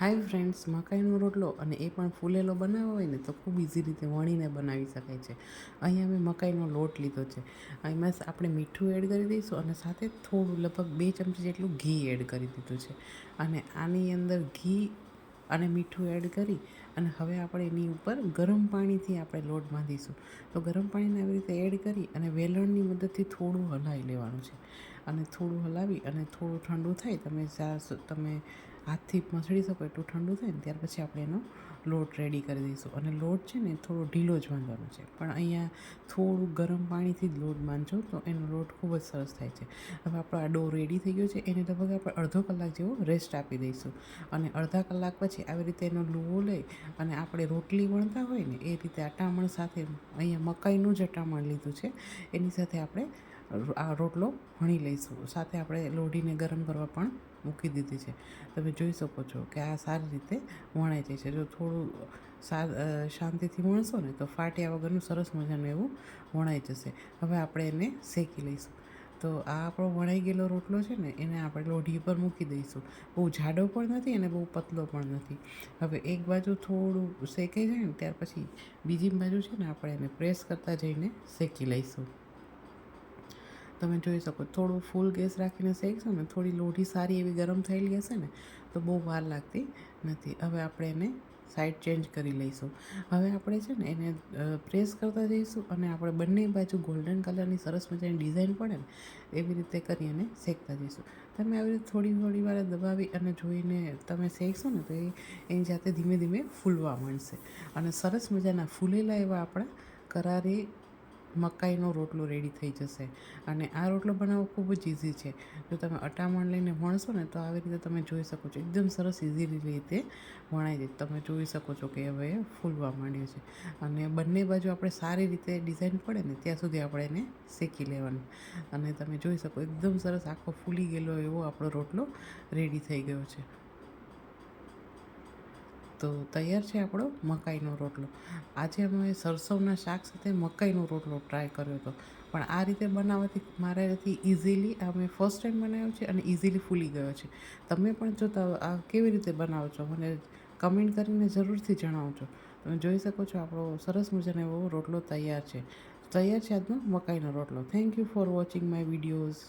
Hi friends, મકાઈનો રોટલો અને એ પણ ફૂલેલો બનાવવો હોય ને તો ખૂબ ઇઝી રીતે વણીને બનાવી શકાય છે. અહીંયા મેં મકાઈનો લોટ લીધો છે. એમાં આપણે મીઠું એડ કરી દઈશું અને સાથે થોડું લગભગ 2 ચમચી જેટલું ઘી એડ કરી દીધું છે. અને આની અંદર ઘી અને મીઠું એડ કરી અને હવે આપણે એની ઉપર ગરમ પાણીથી આપણે લોટ બાંધીશું. તો ગરમ પાણીને આવી રીતે એડ કરી અને વેલણની મદદથી થોડું હલાવી લેવાનું છે. અને થોડું હલાવી અને થોડું ઠંડુ થાય, તમે હાથથી મસળી શકો એટલું ઠંડુ થાય ને ત્યાર પછી આપણે એનો લોટ રેડી કરી દઈશું. અને લોટ છે ને થોડો ઢીલો જ બાંધવાનો છે, પણ અહીંયા થોડું ગરમ પાણીથી જ લોટ બાંધજો તો એનો લોટ ખૂબ જ સરસ થાય છે. હવે આપણો આ ડો રેડી થઈ ગયો છે. એને લગભગ આપણે અડધો કલાક જેવો રેસ્ટ આપી દઈશું. અને અડધા કલાક પછી આવી રીતે એનો લુવો લઈ અને આપણે રોટલી વણતા હોય ને એ રીતે અટામણ સાથે, અહીંયા મકાઈનું જ અટામણ લીધું છે, એની સાથે આપણે આ રોટલો વણી લઈશું. સાથે આપણે લોઢીને ગરમ કરવા પણ મૂકી દીધી છે. તમે જોઈ શકો છો કે આ સારી રીતે વણાઈ જાય છે. જો થોડું શાંતિથી વણશો ને તો ફાટ્યા વગરનું સરસ મજાનું એવું વણાઈ જશે. હવે આપણે એને શેકી લઈશું. તો આ આપણો વણાઈ ગયેલો રોટલો છે ને એને આપણે લોઢી પર મૂકી દઈશું. બહુ જાડો પણ નથી અને બહુ પતલો પણ નથી. હવે એક બાજુ થોડું શેકાઈ જાય ને ત્યાર પછી બીજી બાજુ છે ને આપણે એને પ્રેસ કરતા જઈને શેકી લઈશું. તમે જોઈ શકો, થોડું ફૂલ ગેસ રાખીને શેકશો ને થોડી લોઢી સારી એવી ગરમ થયેલી હશે ને તો બહુ વાર લાગતી નથી. હવે આપણે એને સાઈડ ચેન્જ કરી લઈશું. હવે આપણે છે ને એને પ્રેસ કરતા જઈશું અને આપણે બંને બાજુ ગોલ્ડન કલરની સરસ મજાની ડિઝાઇન પડે ને એવી રીતે કરી અને શેકતા જઈશું. તમે આવી રીતે થોડી વાર દબાવી અને જોઈને તમે શેકશો ને તો એની જાતે ધીમે ધીમે ફૂલવા માંડશે અને સરસ મજાના ફૂલેલા એવા આપણા કરારી મકાઈનો રોટલો રેડી થઈ જશે. અને આ રોટલો બનાવવો ખૂબ જ ઇઝી છે. જો તમે અટામણ લઈને વણશો ને તો આવી રીતે તમે જોઈ શકો છો એકદમ સરસ ઇઝીલી રીતે વણાઈ જાય. તમે જોઈ શકો છો કે હવે ફૂલવા માંડ્યું છે. અને બંને બાજુ આપણે સારી રીતે ડિઝાઇન પડે ને ત્યાં સુધી આપણે એને શેકી લેવાનું. અને તમે જોઈ શકો એકદમ સરસ આખો ફૂલી ગયેલો એવો આપણો રોટલો રેડી થઈ ગયો છે. તો તૈયાર છે આપણો મકાઈનો રોટલો. આજે અમે સરસવના શાક સાથે મકાઈનો રોટલો ટ્રાય કર્યો હતો. પણ આ રીતે બનાવવાથી મારાથી ઇઝીલી મેં ફર્સ્ટ ટાઈમ બનાવ્યો છે અને ઇઝીલી ફૂલી ગયો છે. તમે પણ જો આ કેવી રીતે બનાવો છો મને કમેન્ટ કરીને જરૂરથી જણાવજો. તમે જોઈ શકો છો આપણો સરસ મજાનો એવો રોટલો તૈયાર છે. તૈયાર છે આજનો મકાઈનો રોટલો. Thank you for watching my videos.